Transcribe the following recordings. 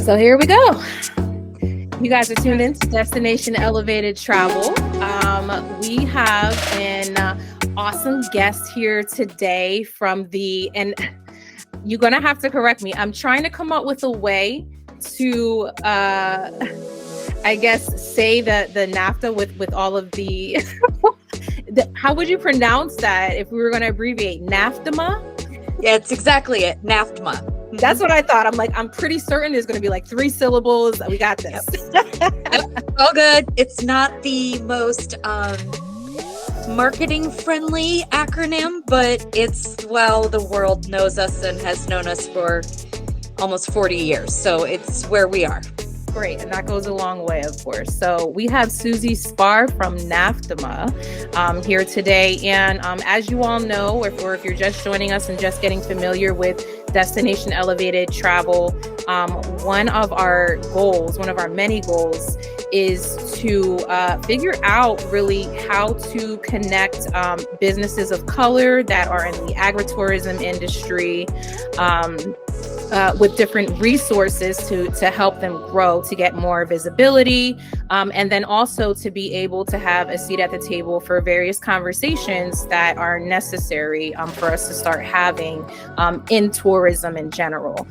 So here we go. You guys are tuned in to Destination Elevated Travel. We have an awesome guest here today from and you're going to have to correct me. I'm trying to come up with a way to, I guess, say the NAFTA with all of the, how would you pronounce that if we were going to abbreviate? NAFDMA? Yeah, it's exactly it. NAFDMA. That's what I thought. I'm like, I'm pretty certain there's going to be like 3 syllables. We got this. Yep. All good. It's not the most marketing friendly acronym, but it's, well, the world knows us and has known us for almost 40 years. So it's where we are. Great. And that goes a long way, of course. So we have Suzie Spahr from NAFDMA here today. And as you all know, if you're just joining us and just getting familiar with Destination Elevated Travel, one of our many goals is to figure out really how to connect businesses of color that are in the agritourism industry with different resources to help them grow, to get more visibility, and then also to be able to have a seat at the table for various conversations that are necessary for us to start having in tourism in general.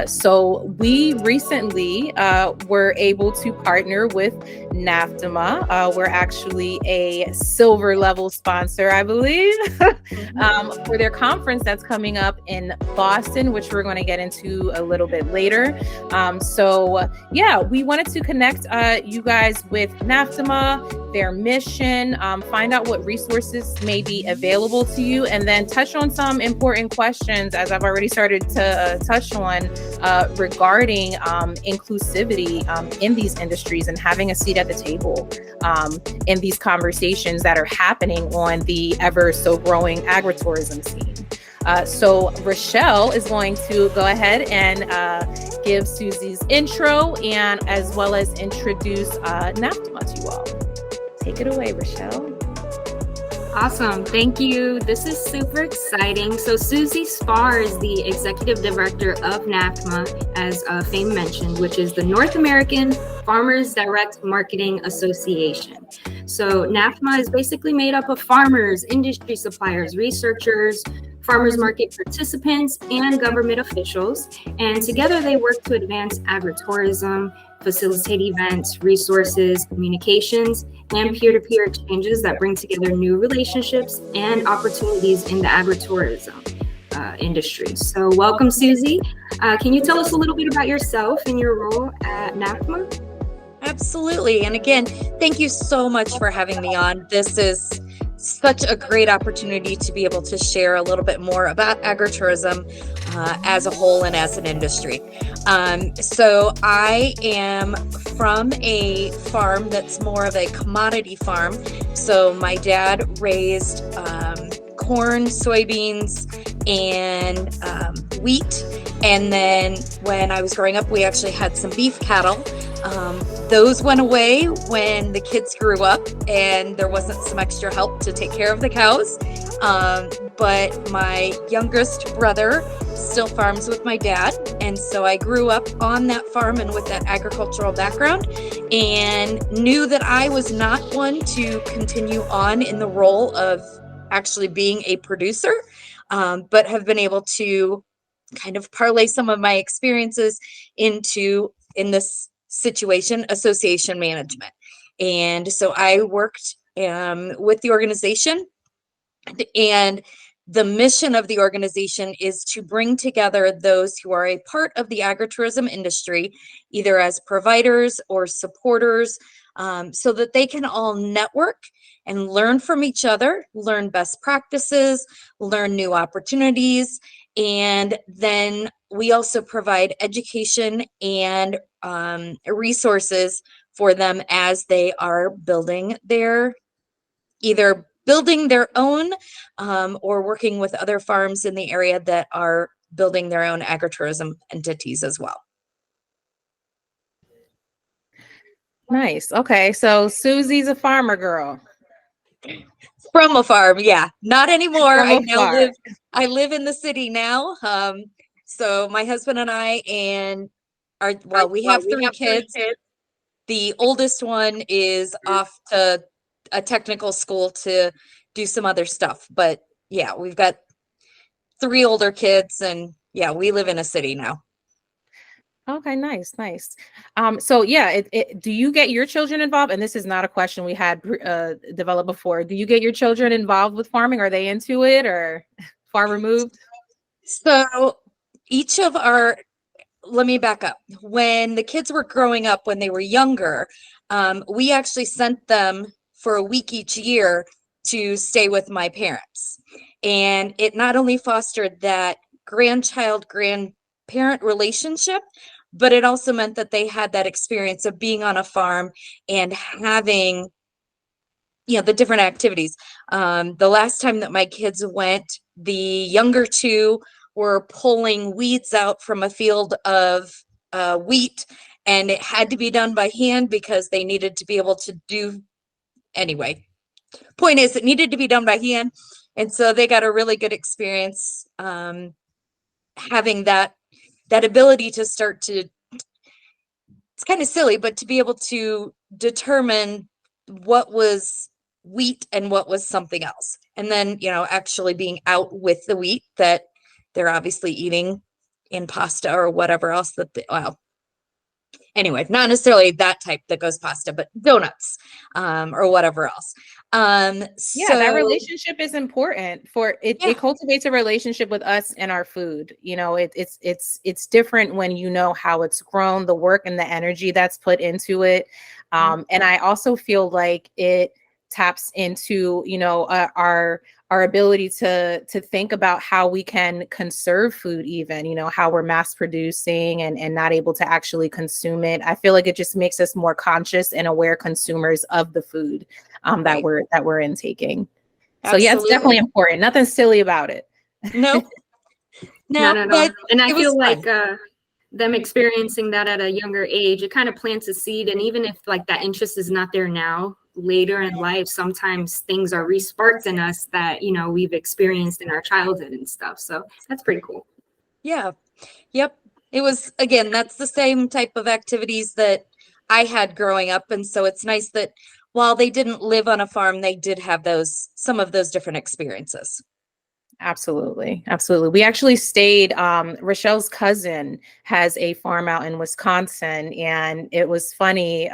So we recently were able to partner with NAFDMA. We're actually a silver level sponsor, I believe, for their conference that's coming up in Boston, which we're going to get into a little bit later. We wanted to connect you guys with NAFDMA, their mission, find out what resources may be available to you, and then touch on some important questions, as I've already started to touch on, regarding inclusivity in these industries and having a seat at the table in these conversations that are happening on the ever so growing agritourism scene. So Rochelle is going to go ahead and give Suzie's intro and as well as introduce NAFDMA to you all. Take it away, Rochelle. Awesome. Thank you. This is super exciting. So Suzie Spahr is the executive director of NAFDMA, as Fame mentioned, which is the North American Farmers Direct Marketing Association. So NAFDMA is basically made up of farmers, industry suppliers, researchers, farmers market participants, and government officials. And together they work to advance agritourism, facilitate events, resources, communications, and peer-to-peer exchanges that bring together new relationships and opportunities in the agritourism industry. So welcome, Suzie. Can you tell us a little bit about yourself and your role at NAFDMA? Absolutely. And again, thank you so much for having me on. This is such a great opportunity to be able to share a little bit more about agritourism as a whole and as an industry. So I am from a farm that's more of a commodity farm. So my dad raised corn, soybeans, and wheat. And then when I was growing up, we actually had some beef cattle. Those went away when the kids grew up and there wasn't some extra help to take care of the cows. But my youngest brother still farms with my dad. And so I grew up on that farm and with that agricultural background and knew that I was not one to continue on in the role of actually being a producer, but have been able to kind of parlay some of my experiences in this situation, association management. And so I worked with the organization, and the mission of the organization is to bring together those who are a part of the agritourism industry, either as providers or supporters, so that they can all network and learn from each other, learn best practices, learn new opportunities. And then we also provide education and resources for them as they are either building their own or working with other farms in the area that are building their own agritourism entities as well. Nice. Okay. So Suzie's a farmer girl. From a farm, yeah. Not anymore. I live in the city now. So my husband and I and We have 3 kids. The oldest one is off to a technical school to do some other stuff. But yeah, we've got 3 older kids, and yeah, we live in a city now. Okay, nice, nice. So yeah, do you get your children involved? And this is not a question we had developed before. Do you get your children involved with farming? Are they into it or far removed? So each of our, let me back up. When the kids were growing up, when they were younger, we actually sent them for a week each year to stay with my parents. And it not only fostered that grandchild-grandparent relationship, but it also meant that they had that experience of being on a farm and having, the different activities. The last time that my kids went, the younger 2 were pulling weeds out from a field of wheat, and it had to be done by hand because they needed to be able to do, anyway, point is, it needed to be done by hand. And so they got a really good experience having that ability to start to, it's kind of silly, but to be able to determine what was wheat and what was something else. And then, actually being out with the wheat that they're obviously eating in pasta or whatever else anyway, not necessarily that type that goes pasta, but donuts or whatever else. Yeah, that relationship is important for it. It cultivates a relationship with us and our food. It's different when you know how it's grown, the work and the energy that's put into it. And I also feel like it taps into, our ability to think about how we can conserve food, even, how we're mass producing and not able to actually consume it. I feel like it just makes us more conscious and aware consumers of the food that we're intaking. Absolutely. So yeah, it's definitely important. Nothing silly about it. No, not at all. And I feel like them experiencing that at a younger age, it kind of plants a seed. And even if like that interest is not there now, later in life, sometimes things are re-sparked in us that, we've experienced in our childhood and stuff. So that's pretty cool. Yeah. Yep. It was, again, that's the same type of activities that I had growing up. And so it's nice that while they didn't live on a farm, they did have some of those different experiences. Absolutely. Absolutely. We actually stayed, Rochelle's cousin has a farm out in Wisconsin, and it was funny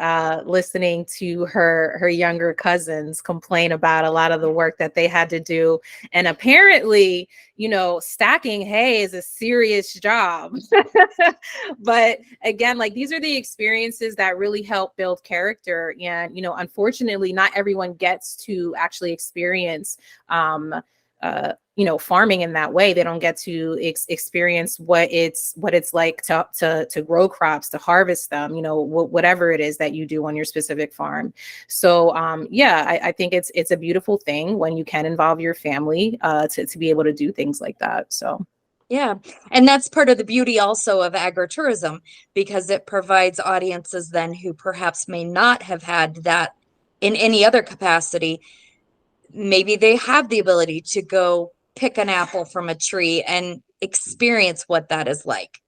listening to her younger cousins complain about a lot of the work that they had to do. And apparently, stacking hay is a serious job. But again, like, these are the experiences that really help build character. And, unfortunately, not everyone gets to actually experience farming in that way. They don't get to experience what it's like to grow crops, to harvest them, whatever it is that you do on your specific farm. So I think it's a beautiful thing when you can involve your family to be able to do things like that. So yeah. And that's part of the beauty also of agritourism, because it provides audiences then who perhaps may not have had that in any other capacity. Maybe they have the ability to go pick an apple from a tree and experience what that is like.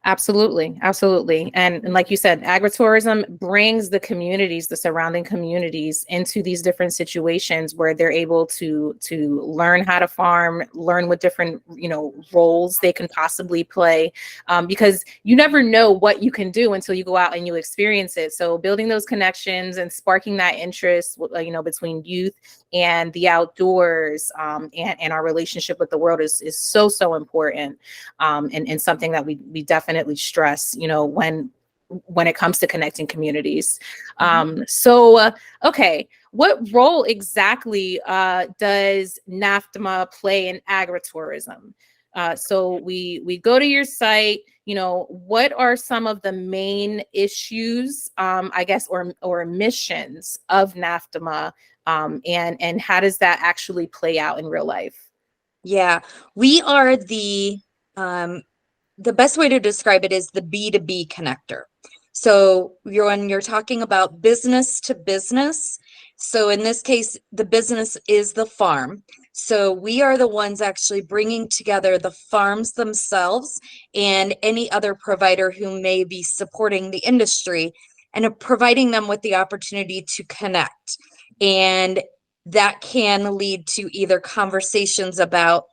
Absolutely. Absolutely. And like you said, agritourism brings the communities, the surrounding communities, into these different situations where they're able to learn how to farm, learn what different, roles they can possibly play, because you never know what you can do until you go out and you experience it. So building those connections and sparking that interest, between youth and the outdoors, and our relationship with the world is so important, and something that we definitely stress, when it comes to connecting communities. Okay, what role exactly does NAFDMA play in agritourism? So we go to your site. What are some of the main issues, I guess, or missions of NAFDMA, and how does that actually play out in real life? Yeah, we are the best way to describe it is the B2B connector. So when you're talking about business to business, so in this case, the business is the farm. So we are the ones actually bringing together the farms themselves and any other provider who may be supporting the industry, and providing them with the opportunity to connect. And that can lead to either conversations about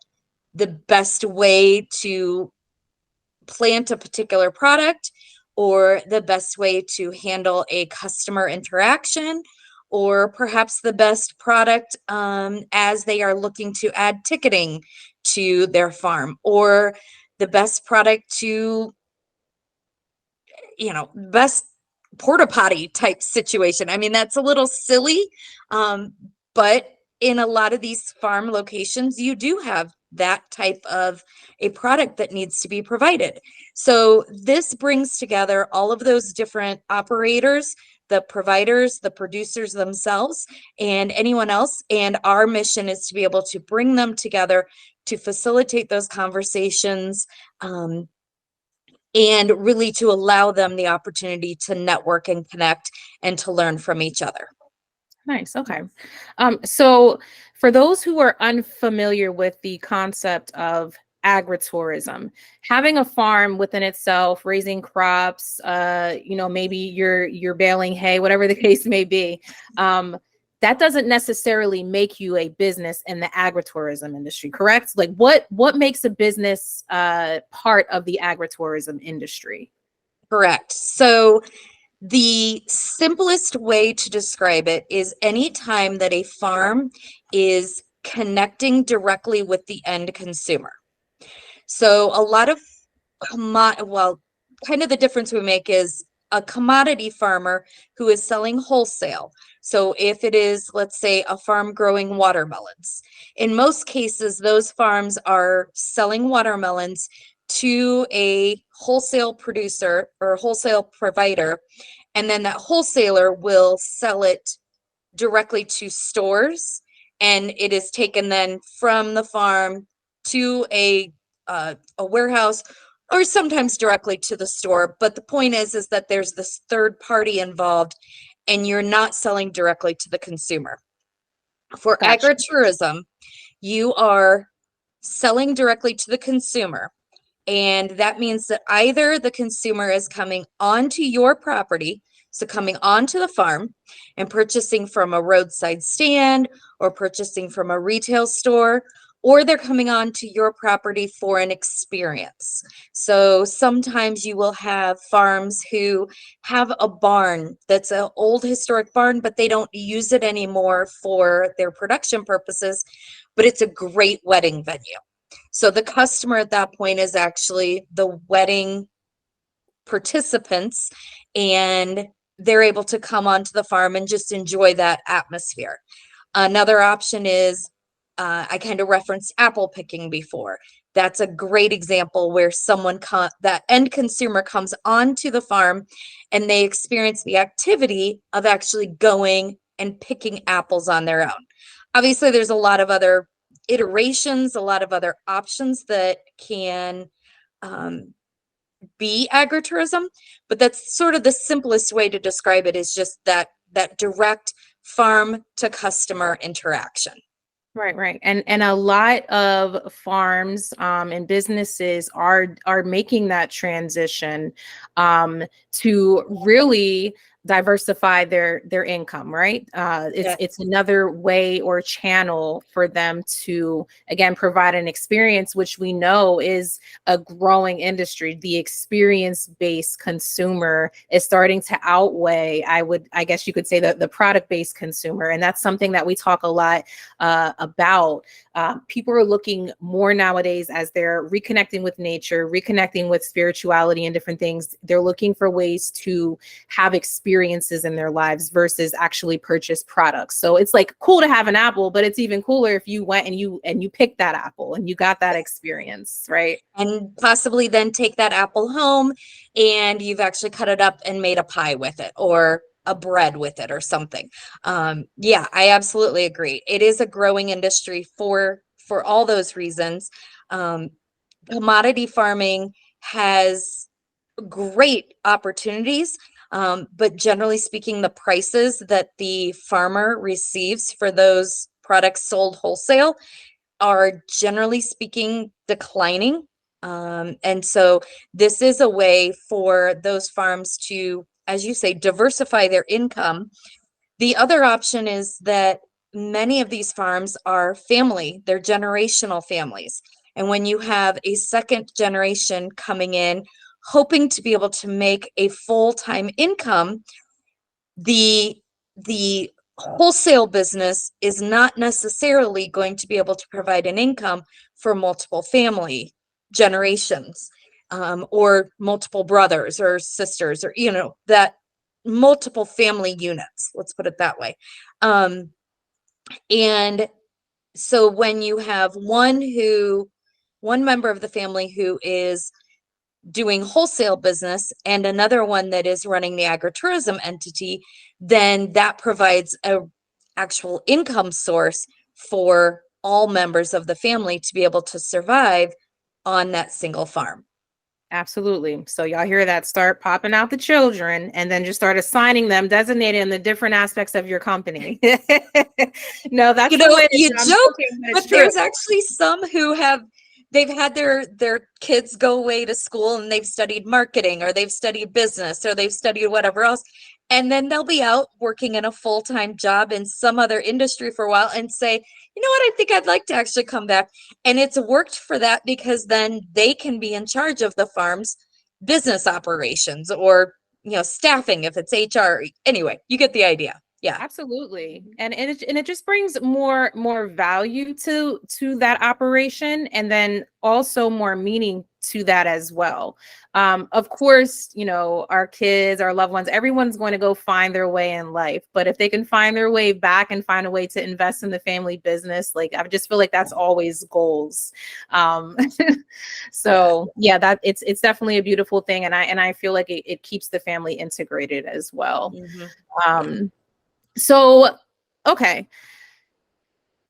the best way to plant a particular product, or the best way to handle a customer interaction, or perhaps the best product as they are looking to add ticketing to their farm, or the best product to, best porta potty type situation. I mean, that's a little silly, but in a lot of these farm locations, you do have that type of a product that needs to be provided. So this brings together all of those different operators, the providers, the producers themselves, and anyone else. And our mission is to be able to bring them together to facilitate those conversations, and really to allow them the opportunity to network and connect and to learn from each other. Nice. Okay. So for those who are unfamiliar with the concept of agritourism, having a farm within itself, raising crops, maybe you're baling hay, whatever the case may be, that doesn't necessarily make you a business in the agritourism industry, correct? Like what makes a business part of the agritourism industry? Correct. So the simplest way to describe it is any time that a farm is connecting directly with the end consumer. So a lot of kind of the difference we make is a commodity farmer who is selling wholesale. So if it is, let's say, a farm growing watermelons, in most cases, those farms are selling watermelons to a wholesale producer or wholesale provider, and then that wholesaler will sell it directly to stores, and it is taken then from the farm to a warehouse, or sometimes directly to the store. But the point is that there's this third party involved, and you're not selling directly to the consumer. For Gotcha. agritourism, you are selling directly to the consumer. And that means that either the consumer is coming onto your property, so coming onto the farm and purchasing from a roadside stand or purchasing from a retail store, or they're coming onto your property for an experience. So sometimes you will have farms who have a barn that's an old historic barn, but they don't use it anymore for their production purposes, but it's a great wedding venue. So the customer at that point is actually the wedding participants, and they're able to come onto the farm and just enjoy that atmosphere. Another option is, I kind of referenced apple picking before. That's a great example where that end consumer comes onto the farm and they experience the activity of actually going and picking apples on their own. Obviously, there's a lot of other iterations, a lot of other options that can be agritourism, but that's sort of the simplest way to describe it, is just that direct farm to customer interaction. Right. And a lot of farms and businesses are making that transition to really diversify their income, right? It's another way or channel for them to, again, provide an experience, which we know is a growing industry. The experience-based consumer is starting to outweigh, I guess you could say, the product-based consumer. And that's something that we talk a lot about. People are looking more nowadays, as they're reconnecting with nature, reconnecting with spirituality and different things. They're looking for ways to have experiences in their lives versus actually purchase products. So it's like cool to have an apple, but it's even cooler if you went and you picked that apple and you got that experience, right? And possibly then take that apple home and you've actually cut it up and made a pie with it, or a bread with it, or something. Yeah, I absolutely agree. It is a growing industry for all those reasons. Commodity farming has great opportunities. But generally speaking, the prices that the farmer receives for those products sold wholesale are generally speaking declining. And so this is a way for those farms to, as you say, diversify their income. The other option is that many of these farms are family, they're generational families. And when you have a second generation coming in, hoping to be able to make a full-time income, the wholesale business is not necessarily going to be able to provide an income for multiple family generations, or multiple brothers or sisters, or, that multiple family units, let's put it that way. And so when you have one member of the family who is doing wholesale business and another one that is running the agritourism entity, then that provides a actual income source for all members of the family to be able to survive on that single farm. Absolutely. So y'all hear that? Start popping out the children and then just start assigning them, designating the different aspects of your company. No, that's you the way you I'm joke, joking, but it's there's true. actually some who they've had their kids go away to school and they've studied marketing, or they've studied business, or they've studied whatever else. And then they'll be out working in a full-time job in some other industry for a while and say, you know what, I think I'd like to actually come back. And it's worked for that because then they can be in charge of the farm's business operations, or, staffing if it's HR. Anyway, you get the idea. Yeah. Absolutely. And it just brings more value to that operation, and then also more meaning to that as well. Of course, our kids, our loved ones, everyone's going to go find their way in life. But if they can find their way back and find a way to invest in the family business, like, I just feel like that's always goals. So yeah, that it's definitely a beautiful thing. And I feel like it keeps the family integrated as well. Mm-hmm. So, okay.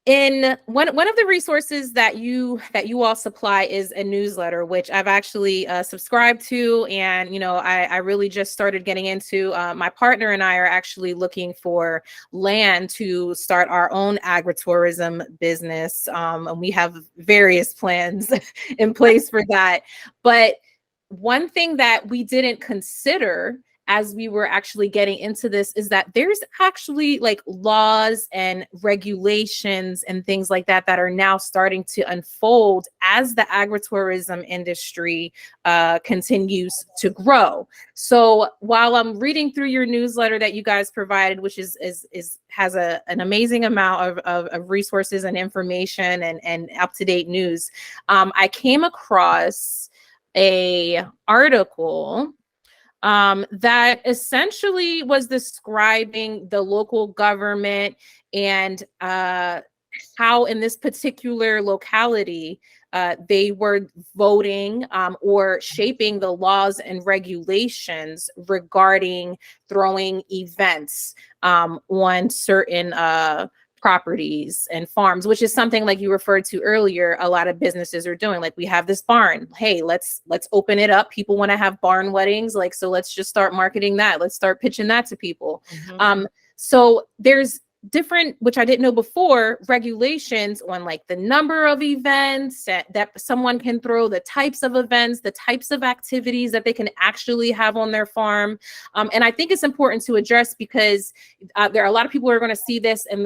In one of the resources that you all supply is a newsletter, which I've actually subscribed to, and I really just started getting into. My partner and I are actually looking for land to start our own agritourism business, and we have various plans in place for that. But one thing that we didn't consider as we were actually getting into this is that there's actually like laws and regulations and things like that that are now starting to unfold as the agritourism industry continues to grow. So while I'm reading through your newsletter that you guys provided, which has an amazing amount of resources and information and up-to-date news, I came across a article that essentially was describing the local government and how in this particular locality they were voting or shaping the laws and regulations regarding throwing events on certain properties and farms, which is something like you referred to earlier, a lot of businesses are doing. Like, we have this barn. Hey, let's open it up. People want to have barn weddings. Like, so let's just start marketing that. Let's start pitching that to people. Mm-hmm. So there's different, which I didn't know before, regulations on like the number of events that someone can throw, the types of events, the types of activities that they can actually have on their farm. And I think it's important to address because there are a lot of people who are going to see this, and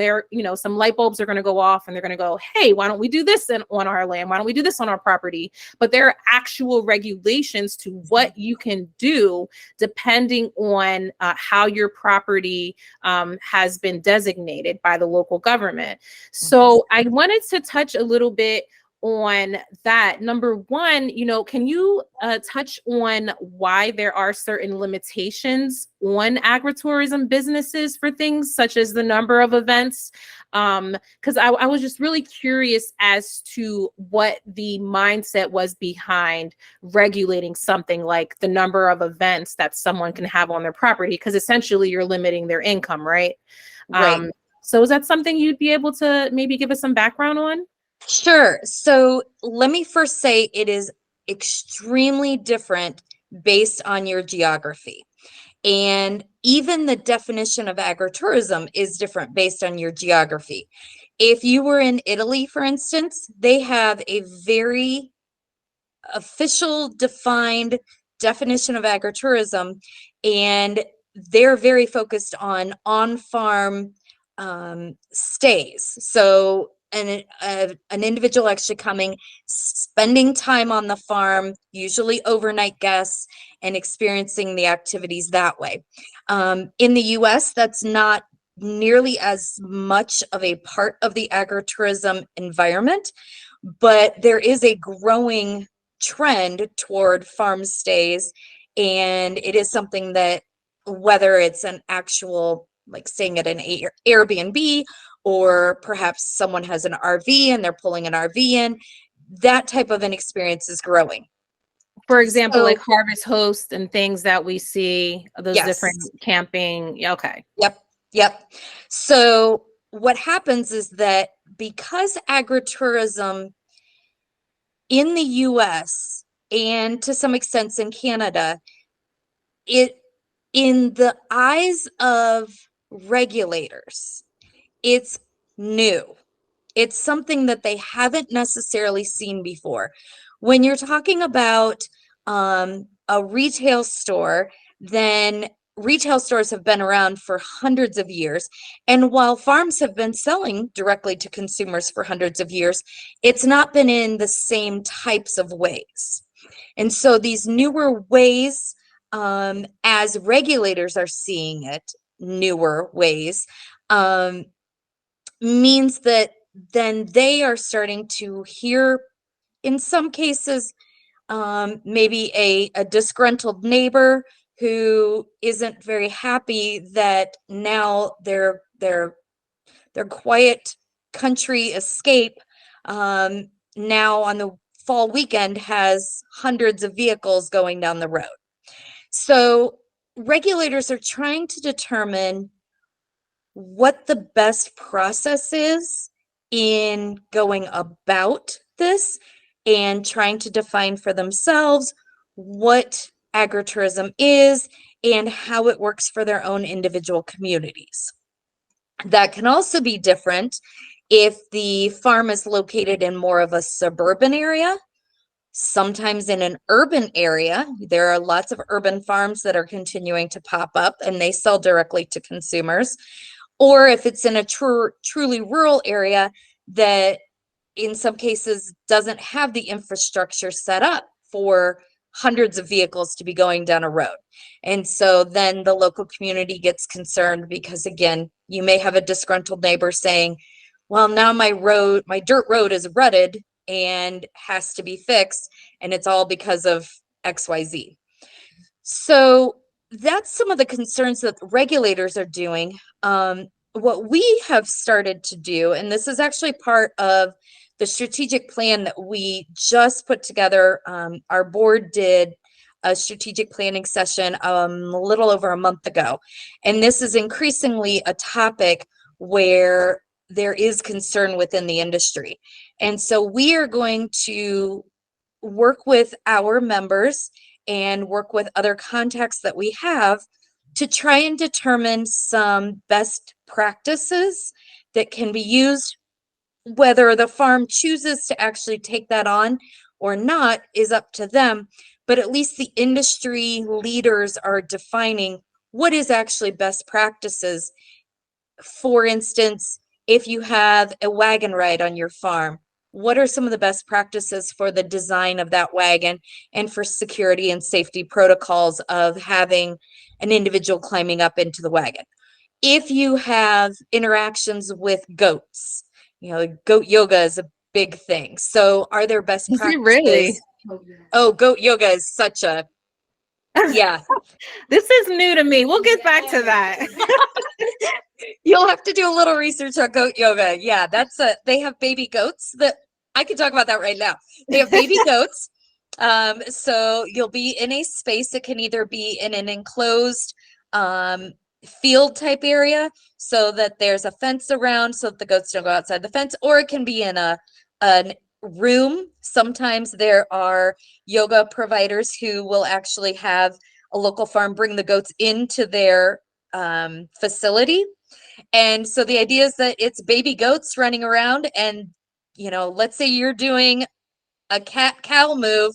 some light bulbs are going to go off, and they're going to go, hey, why don't we do this on our land? Why don't we do this on our property? But there are actual regulations to what you can do depending on how your property has been designated by the local government. So I wanted to touch a little bit on that. Number one, can you touch on why there are certain limitations on agritourism businesses for things such as the number of events? Because I was just really curious as to what the mindset was behind regulating something like the number of events that someone can have on their property, because essentially you're limiting their income, right? Right. So is that something you'd be able to maybe give us some background on? Sure. So let me first say it is extremely different based on your geography. And even the definition of agritourism is different based on your geography. If you were in Italy, for instance, they have a very official defined definition of agritourism, and they're very focused on on-farm stays. So an individual actually coming, spending time on the farm, usually overnight guests, and experiencing the activities that way. In the US, that's not nearly as much of a part of the agritourism environment, but there is a growing trend toward farm stays, and it is something that, whether it's an actual, like staying at an Airbnb, or perhaps someone has an RV and they're pulling an RV in, that type of an experience is growing. For example, like Harvest Host and things that we see, those Yes. different camping. Okay. Yep. So what happens is that because agritourism in the US and to some extent in Canada, it, in the eyes of regulators, it's new. It's something that they haven't necessarily seen before. When you're talking about a retail store, then retail stores have been around for hundreds of years. And while farms have been selling directly to consumers for hundreds of years, it's not been in the same types of ways. And so these newer ways, as regulators are seeing it, newer ways, means that then they are starting to hear, in some cases, maybe a disgruntled neighbor who isn't very happy that now their quiet country escape now on the fall weekend has hundreds of vehicles going down the road. So regulators are trying to determine what the best process is in going about this, and trying to define for themselves what agritourism is and how it works for their own individual communities. That can also be different if the farm is located in more of a suburban area. Sometimes in an urban area, there are lots of urban farms that are continuing to pop up and they sell directly to consumers. Or if it's in a truly rural area that in some cases doesn't have the infrastructure set up for hundreds of vehicles to be going down a road. And so then the local community gets concerned because, again, you may have a disgruntled neighbor saying, well, now my dirt road is rutted and has to be fixed, and it's all because of XYZ. So that's some of the concerns that regulators are doing. What we have started to do, and this is actually part of the strategic plan that we just put together. Our board did a strategic planning session a little over a month ago. And this is increasingly a topic where there is concern within the industry. And so we are going to work with our members and work with other contacts that we have to try and determine some best practices that can be used. Whether the farm chooses to actually take that on or not is up to them, but at least the industry leaders are defining what is actually best practices. For instance, if you have a wagon ride on your farm, what are some of the best practices for the design of that wagon and for security and safety protocols of having an individual climbing up into the wagon? If you have interactions with goats, goat yoga is a big thing. So are there best practices? Really? Oh, goat yoga is such a, yeah. This is new to me. We'll get back to that. You'll have to do a little research on goat yoga. Yeah, they have baby goats that I could talk about that right now. They have baby goats. So you'll be in a space that can either be in an enclosed field type area so that there's a fence around so that the goats don't go outside the fence, or it can be in an room. Sometimes there are yoga providers who will actually have a local farm bring the goats into their facility. And so the idea is that it's baby goats running around, and, you know, let's say you're doing a cat-cow move,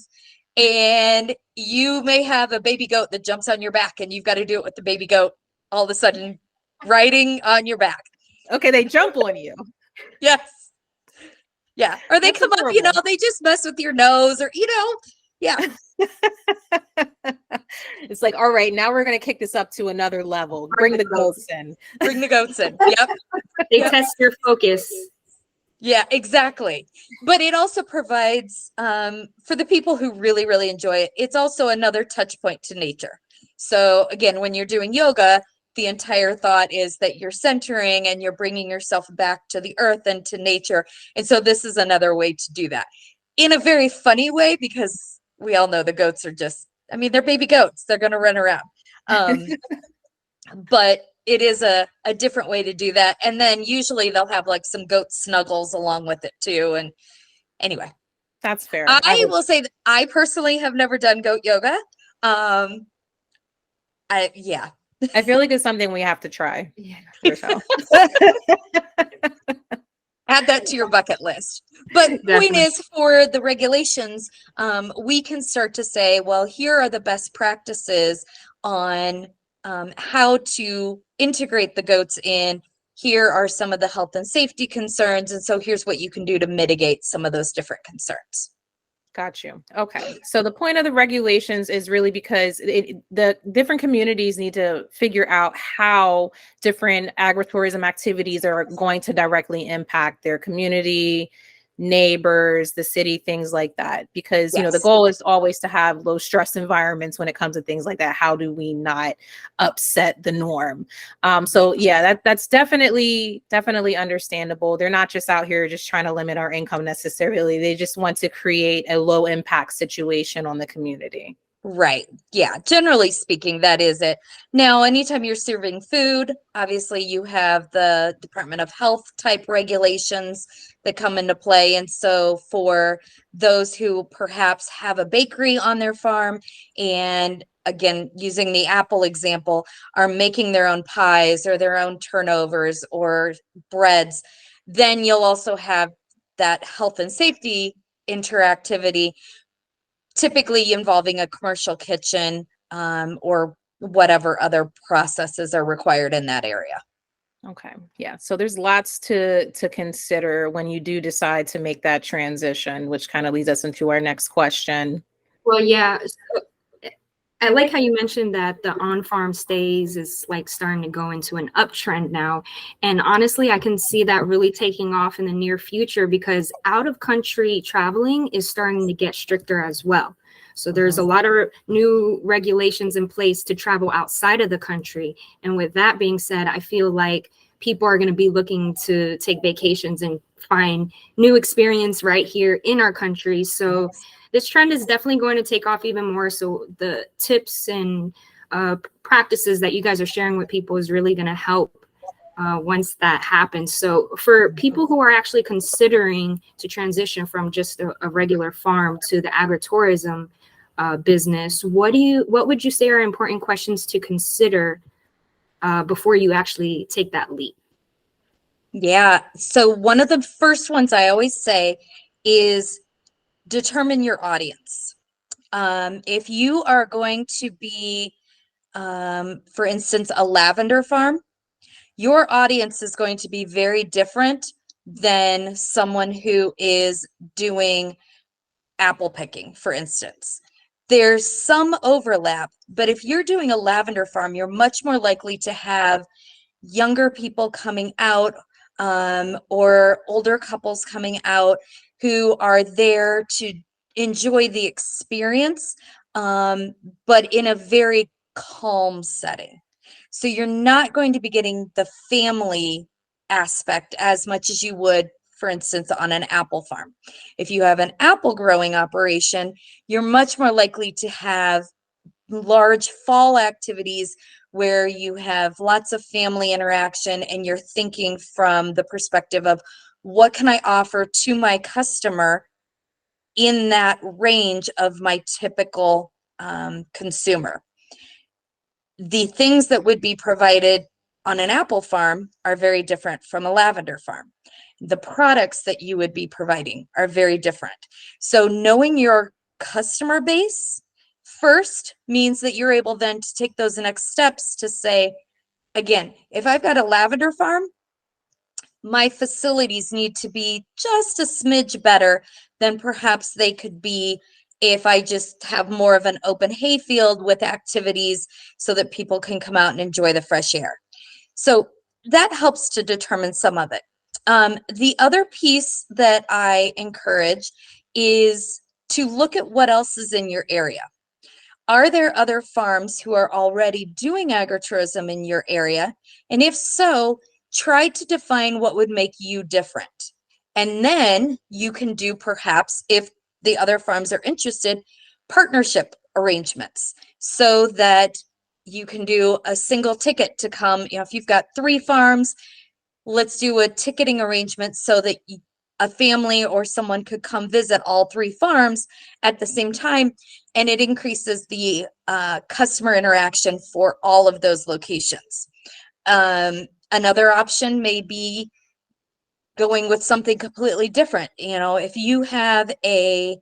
and you may have a baby goat that jumps on your back, and you've got to do it with the baby goat all of a sudden riding on your back. Okay, they jump on you. Yes. Yeah. Or they That's come up, you know, they just mess with your nose, or, you know, yeah. It's like, all right, now we're going to kick this up to another level. Bring the goats in. Bring the goats in. Yep. They test your focus. Yeah, exactly. But it also provides, for the people who really, really enjoy it, it's also another touch point to nature. So again, when you're doing yoga, the entire thought is that you're centering and you're bringing yourself back to the earth and to nature. And so this is another way to do that in a very funny way, because we all know the goats are just, I mean, they're baby goats. They're going to run around. But it is a different way to do that. And then usually they'll have like some goat snuggles along with it too. And anyway, that's fair. I will say that I personally have never done goat yoga. Yeah. I feel like it's something we have to try. Yeah. Add that to your bucket list. But the point is, for the regulations, we can start to say, well, here are the best practices on how to integrate the goats in. Here are some of the health and safety concerns. And so here's what you can do to mitigate some of those different concerns. Got you. Okay. So the point of the regulations is really because the different communities need to figure out how different agritourism activities are going to directly impact their community, neighbors, the city, things like that. Because, you know, the goal is always to have low stress environments when it comes to things like that. How do we not upset the norm? So yeah, that's definitely understandable. They're not just out here just trying to limit our income necessarily. They just want to create a low impact situation on the community. Right. Yeah. Generally speaking, that is it. Now, anytime you're serving food, obviously you have the Department of Health type regulations that come into play. And so for those who perhaps have a bakery on their farm, and again, using the apple example, are making their own pies or their own turnovers or breads, then you'll also have that health and safety interactivity, typically involving a commercial kitchen, or whatever other processes are required in that area. Okay. Yeah. So there's lots to consider when you do decide to make that transition, which kind of leads us into our next question. Well, yeah. So I like how you mentioned that the on-farm stays is like starting to go into an uptrend now. And honestly, I can see that really taking off in the near future, because out-of-country traveling is starting to get stricter as well. So there's a lot of new regulations in place to travel outside of the country. And with that being said, I feel like people are going to be looking to take vacations and find new experience right here in our country. So this trend is definitely going to take off even more. So the tips and practices that you guys are sharing with people is really going to help once that happens. So for people who are actually considering to transition from just a regular farm to the agritourism business, what would you say are important questions to consider before you actually take that leap? Yeah. So one of the first ones I always say is determine your audience. If you are going to be, for instance, a lavender farm, your audience is going to be very different than someone who is doing apple picking, for instance. There's some overlap, but if you're doing a lavender farm, you're much more likely to have younger people coming out, or older couples coming out who are there to enjoy the experience, but in a very calm setting. So you're not going to be getting the family aspect as much as you would, for instance, on an apple farm. If you have an apple growing operation, you're much more likely to have large fall activities where you have lots of family interaction, and you're thinking from the perspective of, what can I offer to my customer in that range of my typical consumer. The things that would be provided on an apple farm are very different from a lavender farm. The products that you would be providing are very different. So knowing your customer base first means that you're able then to take those next steps to say, again, if I've got a lavender farm, my facilities need to be just a smidge better than perhaps they could be if I just have more of an open hayfield with activities so that people can come out and enjoy the fresh air. So that helps to determine some of it. The other piece that I encourage is to look at what else is in your area. Are there other farms who are already doing agritourism in your area? And if so, try to define what would make you different. And then you can do, perhaps, if the other farms are interested, partnership arrangements so that you can do a single ticket to come. You know, if you've got 3 farms, let's do a ticketing arrangement so that a family or someone could come visit all 3 farms at the same time, and it increases the customer interaction for all of those locations. Another option may be going with something completely different. You know, if you have a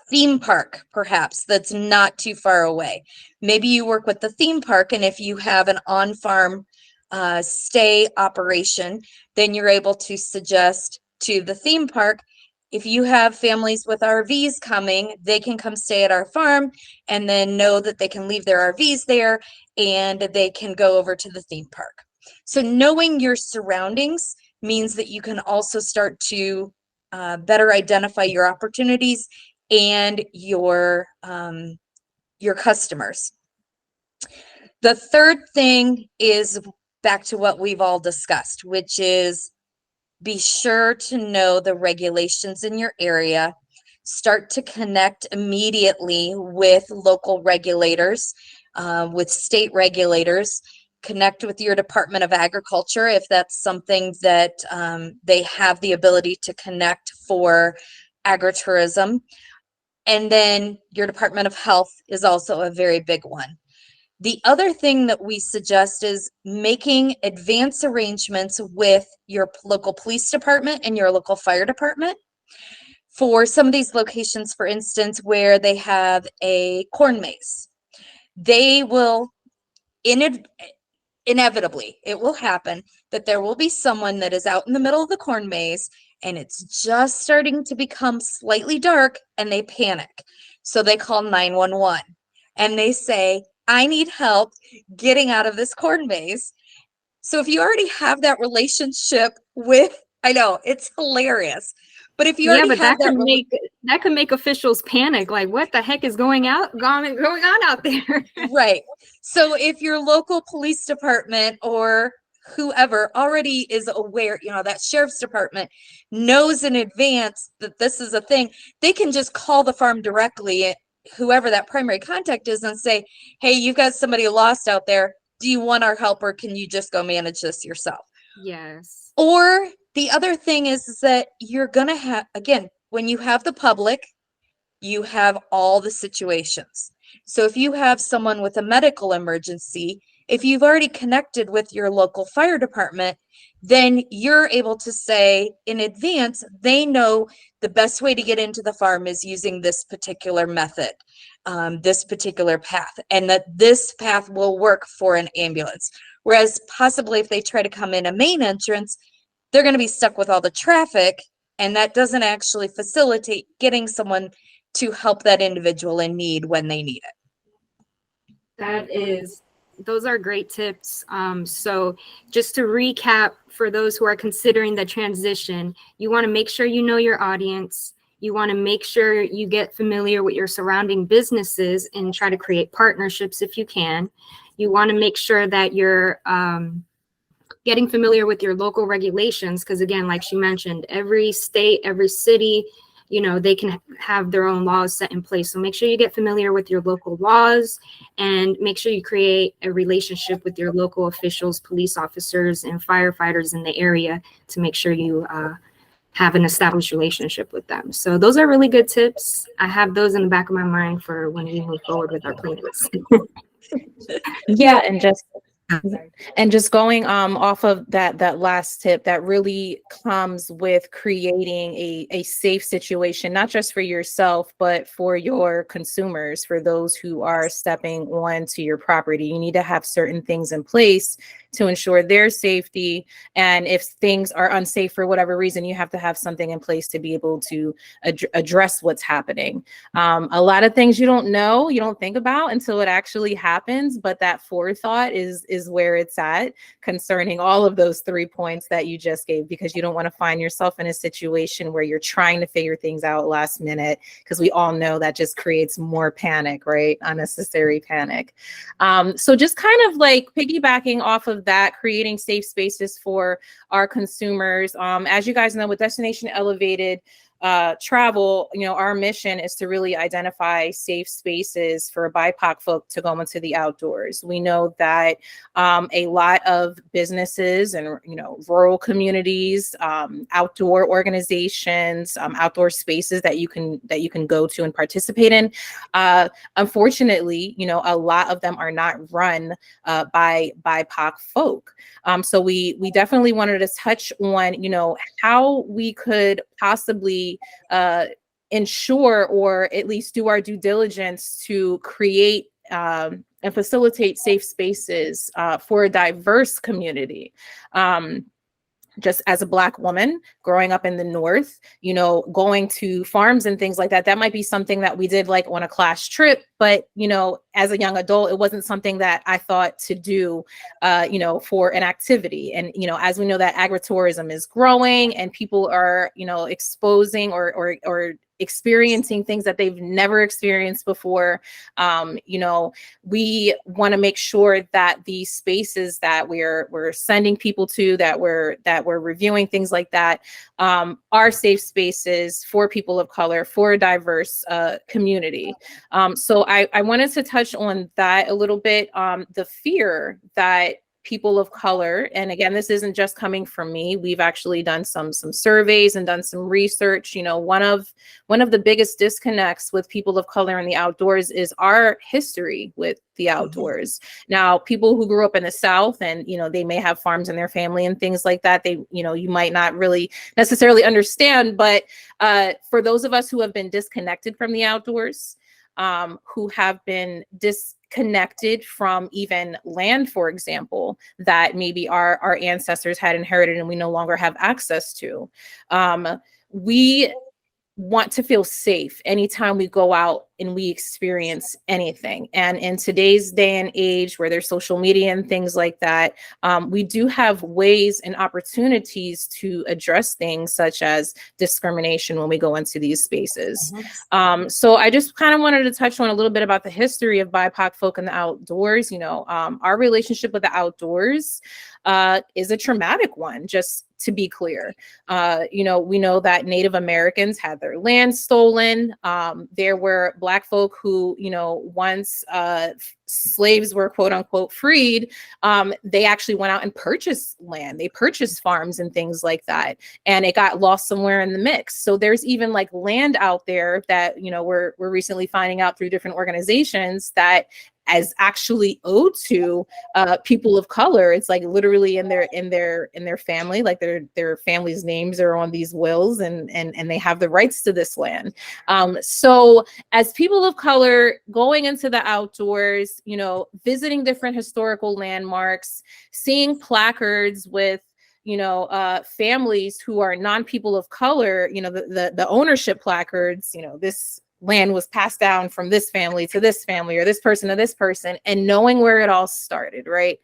theme park, perhaps, that's not too far away, maybe you work with the theme park, and if you have an on-farm stay operation, then you're able to suggest to the theme park, if you have families with RVs coming, they can come stay at our farm and then know that they can leave their RVs there and they can go over to the theme park. So knowing your surroundings means that you can also start to better identify your opportunities and your customers. The third thing is back to what we've all discussed, which is be sure to know the regulations in your area. Start to connect immediately with local regulators, with state regulators. Connect with your Department of Agriculture if that's something that they have the ability to connect for agritourism. And then your Department of Health is also a very big one. The other thing that we suggest is making advance arrangements with your local police department and your local fire department. For some of these locations, for instance, where they have a corn maze, they will inevitably, it will happen that there will be someone that is out in the middle of the corn maze and it's just starting to become slightly dark and they panic. So they call 911 and they say, I need help getting out of this corn maze. So if you already have that relationship with, I know it's hilarious, but if you already have that could make officials panic. Like, what the heck is going on out there? Right. So if your local police department or whoever already is aware, you know, that sheriff's department knows in advance that this is a thing, they can just call the farm directly, whoever that primary contact is, and say, hey, you've got somebody lost out there. Do you want our help, or can you just go manage this yourself? Yes. Or the other thing is that you're going to have, again, when you have the public, you have all the situations. So if you have someone with a medical emergency, if you've already connected with your local fire department, then you're able to say in advance, they know the best way to get into the farm is using this particular method, this particular path, and that this path will work for an ambulance. Whereas possibly if they try to come in a main entrance, they're going to be stuck with all the traffic, and that doesn't actually facilitate getting someone to help that individual in need when they need it. Those are great tips. So just to recap, for those who are considering the transition, you want to make sure you know your audience. You want to make sure you get familiar with your surrounding businesses and try to create partnerships if you can. You want to make sure that you're getting familiar with your local regulations, because again, like she mentioned, every state, every city, you know, they can have their own laws set in place. So make sure you get familiar with your local laws and make sure you create a relationship with your local officials, police officers, and firefighters in the area to make sure you have an established relationship with them. So those are really good tips. I have those in the back of my mind for when we move forward with our playlist. Yeah, and just going off of that last tip, that really comes with creating a safe situation, not just for yourself, but for your consumers, for those who are stepping onto your property. You need to have certain things in place to ensure their safety. And if things are unsafe for whatever reason, you have to have something in place to be able to address what's happening. A lot of things you don't think about until it actually happens, but that forethought is where it's at concerning all of those 3 points that you just gave, because you don't want to find yourself in a situation where you're trying to figure things out last minute, because we all know that just creates more panic, right? Unnecessary panic. So just kind of like piggybacking off of that, creating safe spaces for our consumers. As you guys know, with Destination Elevated travel, our mission is to really identify safe spaces for BIPOC folk to go into the outdoors. We know that a lot of businesses and rural communities, outdoor organizations, outdoor spaces that you can go to and participate in. Unfortunately, a lot of them are not run by BIPOC folk. So we definitely wanted to touch on how we could possibly ensure, or at least do our due diligence to create and facilitate safe spaces for a diverse community. Just as a Black woman growing up in the North, going to farms and things like that, that might be something that we did like on a class trip, but, as a young adult, it wasn't something that I thought to do, for an activity. And, as we know that agritourism is growing and people are, exposing or experiencing things that they've never experienced before. We want to make sure that these spaces that we're sending people to, that we're reviewing, things like that, are safe spaces for people of color, for a diverse community. So I wanted to touch on that a little bit, the fear that people of color, and again, this isn't just coming from me. We've actually done some surveys and done some research. One of the biggest disconnects with people of color in the outdoors is our history with the outdoors. Now, people who grew up in the South and, they may have farms in their family and things like that, they, you might not really necessarily understand, but for those of us who have been disconnected from the outdoors, who have been disconnected from even land, for example, that maybe our ancestors had inherited and we no longer have access to. We want to feel safe anytime we go out and we experience anything. And in today's day and age where there's social media and things like that, we do have ways and opportunities to address things such as discrimination when we go into these spaces. So I just kind of wanted to touch on a little bit about the history of BIPOC folk in the outdoors. Our relationship with the outdoors is a traumatic one, just to be clear. We know that Native Americans had their land stolen. There were Black folk who, once slaves were quote unquote freed, they actually went out and purchased land. They purchased farms and things like that. And it got lost somewhere in the mix. So there's even like land out there that, we're recently finding out through different organizations that as actually owed to people of color. It's like literally in their family, like their family's names are on these wills and they have the rights to this land. So as people of color going into the outdoors, visiting different historical landmarks, seeing placards with families who are non-people of color, the ownership placards, this land was passed down from this family to this family, or this person to this person, and knowing where it all started, right?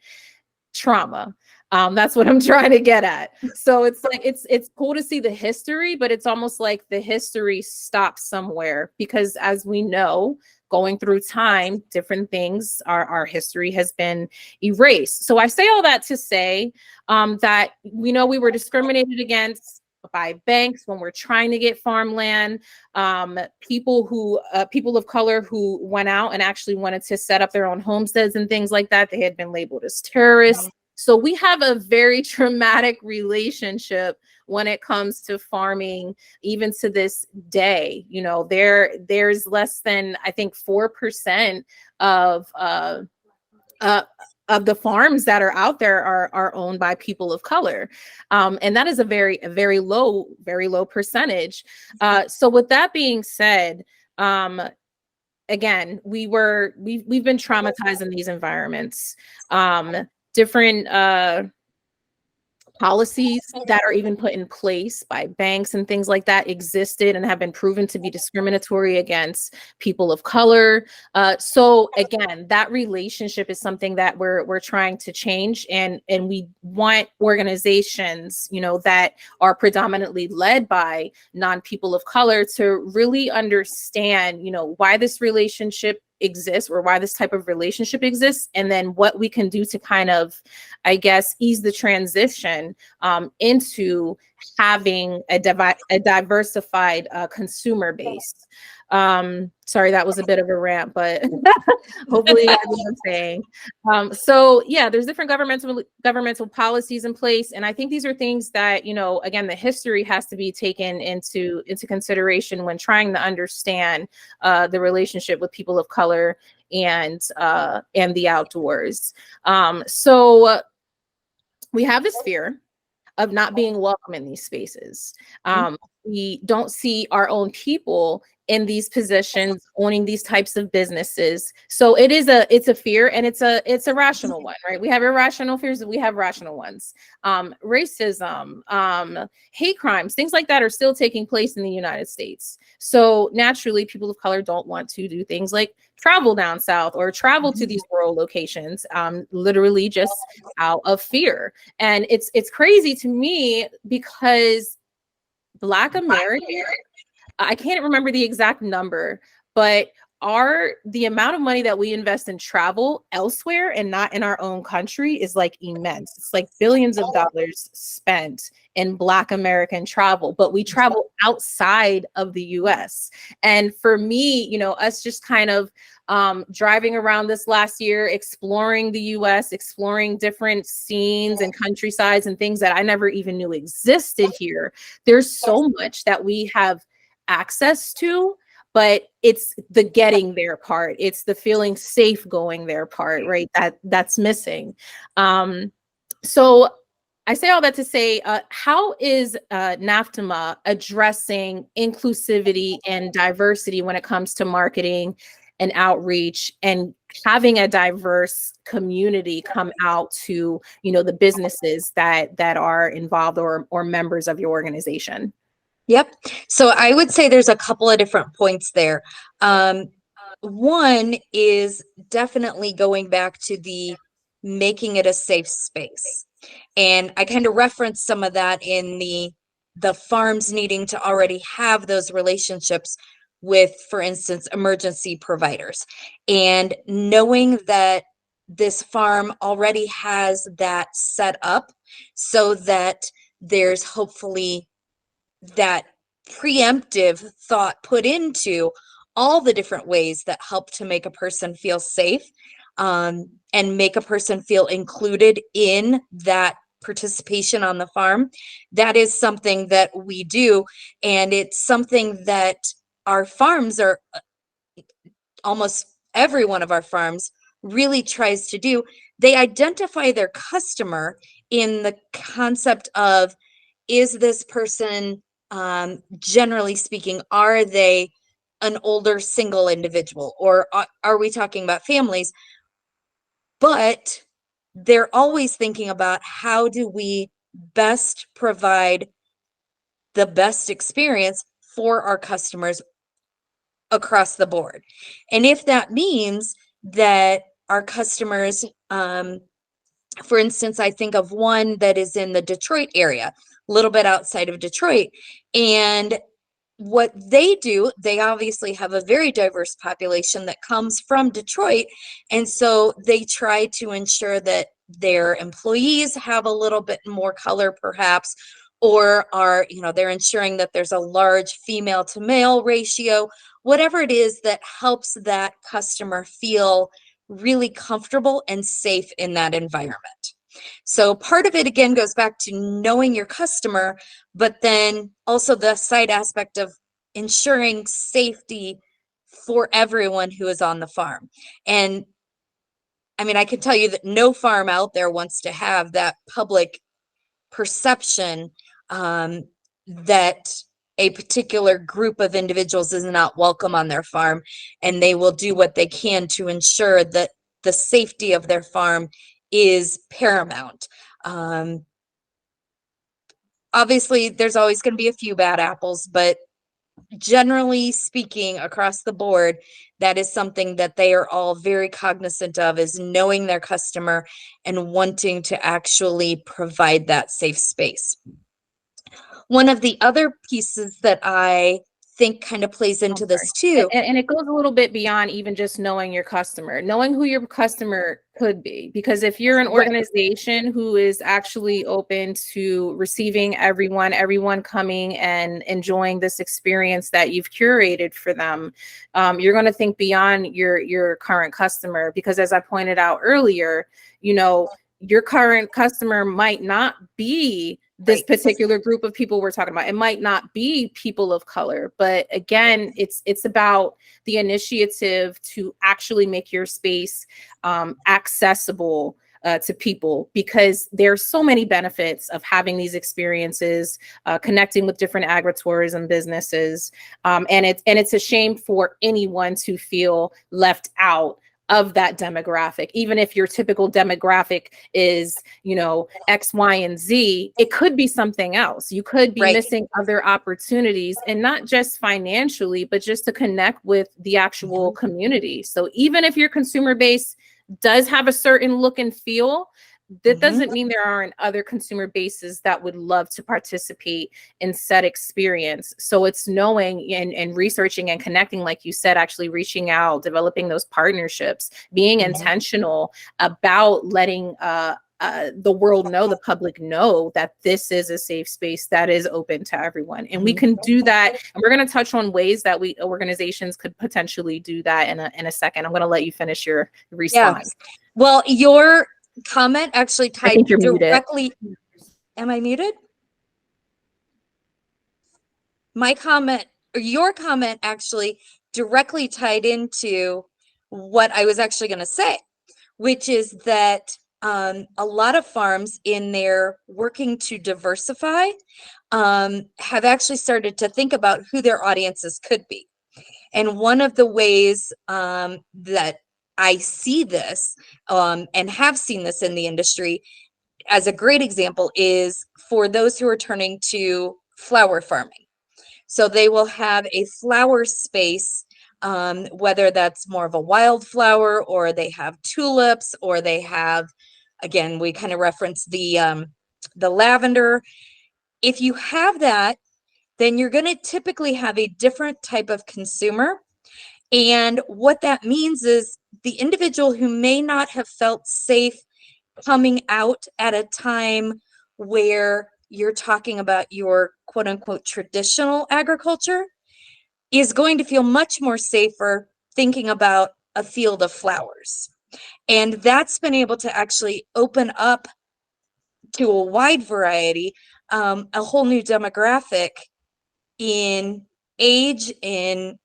Trauma. That's what I'm trying to get at. So it's like, it's cool to see the history, but it's almost like the history stops somewhere, because as we know, going through time, different things, our history has been erased. So I say all that to say that we know we were discriminated against by banks when we're trying to get farmland, people of color who went out and actually wanted to set up their own homesteads and things like that, they had been labeled as terrorists. So we have a very traumatic relationship when it comes to farming, even to this day. You know, there's less than, I think, 4% of of the farms that are out there are owned by people of color, and that is a very low percentage. So with that being said, again, we've been traumatized in these environments. Different policies that are even put in place by banks and things like that existed and have been proven to be discriminatory against people of color. So again, that relationship is something that we're trying to change, and we want organizations, you know, that are predominantly led by non-people of color to really understand, you know, why this relationship exists, or why this type of relationship exists, and then what we can do to kind of, I guess, ease the transition into having a diversified consumer base. Sorry, that was a bit of a rant, but hopefully you guys know what I'm saying. So yeah, there's different governmental policies in place, and I think these are things that, you know, again, the history has to be taken into consideration when trying to understand the relationship with people of color and the outdoors. So we have this fear of not being welcome in these spaces. We don't see our own people in these positions owning these types of businesses. So it's a fear, and it's a rational one, right? We have irrational fears, and we have rational ones. Racism, hate crimes, things like that are still taking place in the United States. So naturally, people of color don't want to do things like travel down south or travel to these rural locations, literally just out of fear. And it's crazy to me because Black Americans, I can't remember the exact number, but the amount of money that we invest in travel elsewhere and not in our own country is like immense. It's like billions of dollars spent in Black American travel, but we travel outside of the US. And for me, you know, us just kind of driving around this last year, exploring the US, exploring different scenes and countrysides and things that I never even knew existed here. There's so much that we have access to, but it's the getting there part. It's the feeling safe going there part, right? That's missing. So I say all that to say, how is NAFDMA addressing inclusivity and diversity when it comes to marketing and outreach, and having a diverse community come out to, you know, the businesses that are involved or members of your organization? Yep. So I would say there's a couple of different points there. One is definitely going back to the making it a safe space. And I kind of referenced some of that in the farms needing to already have those relationships with, for instance, emergency providers, and knowing that this farm already has that set up so that there's hopefully that preemptive thought put into all the different ways that help to make a person feel safe, and make a person feel included in that participation on the farm. That is something that we do, and it's something that our farms are, almost every one of our farms really tries to do. They identify their customer in the concept of, is this person, generally speaking, are they an older single individual, or are we talking about families? But they're always thinking about, how do we best provide the best experience for our customers across the board. And if that means that our customers, for instance, I think of one that is in the Detroit area, a little bit outside of Detroit, and what they do, they obviously have a very diverse population that comes from Detroit. And so they try to ensure that their employees have a little bit more color, perhaps, or are, they're ensuring that there's a large female to male ratio, whatever it is that helps that customer feel really comfortable and safe in that environment. So part of it, again, goes back to knowing your customer, but then also the side aspect of ensuring safety for everyone who is on the farm. And I mean, I can tell you that no farm out there wants to have that public perception that a particular group of individuals is not welcome on their farm, and they will do what they can to ensure that the safety of their farm is paramount. Obviously, there's always going to be a few bad apples, but generally speaking, across the board, that is something that they are all very cognizant of, is knowing their customer and wanting to actually provide that safe space. One of the other pieces that I think kind of plays into this too. And it goes a little bit beyond even just knowing your customer, knowing who your customer could be. Because if you're an organization who is actually open to receiving everyone coming and enjoying this experience that you've curated for them, you're going to think beyond your current customer. Because as I pointed out earlier, you know, your current customer might not be this particular group of people we're talking about. It might not be people of color, but again, it's about the initiative to actually make your space accessible to people, because there's so many benefits of having these experiences, connecting with different agritourism businesses, and it's a shame for anyone to feel left out of that demographic. Even if your typical demographic is, you know, X, Y, and Z, it could be something else. You could be missing other opportunities, and not just financially, but just to connect with the actual community. So even if your consumer base does have a certain look and feel, that doesn't mean there aren't other consumer bases that would love to participate in said experience. So it's knowing and researching and connecting, like you said, actually reaching out, developing those partnerships, being intentional about letting the world know, the public know, that this is a safe space that is open to everyone. And we can do that. And we're going to touch on ways that organizations could potentially do that in a second. I'm going to let you finish your response. Yeah. Well, your comment actually tied directly. Muted. Am I muted? My comment, or your comment, actually directly tied into what I was actually going to say, which is that a lot of farms, in their working to diversify, have actually started to think about who their audiences could be. And one of the ways that I see this and have seen this in the industry as a great example is for those who are turning to flower farming. So they will have a flower space, whether that's more of a wildflower, or they have tulips, or they have, again, we kind of reference the lavender. If you have that, then you're going to typically have a different type of consumer. And what that means is the individual who may not have felt safe coming out at a time where you're talking about your quote unquote traditional agriculture is going to feel much more safer thinking about a field of flowers. And that's been able to actually open up to a wide variety, a whole new demographic in age, in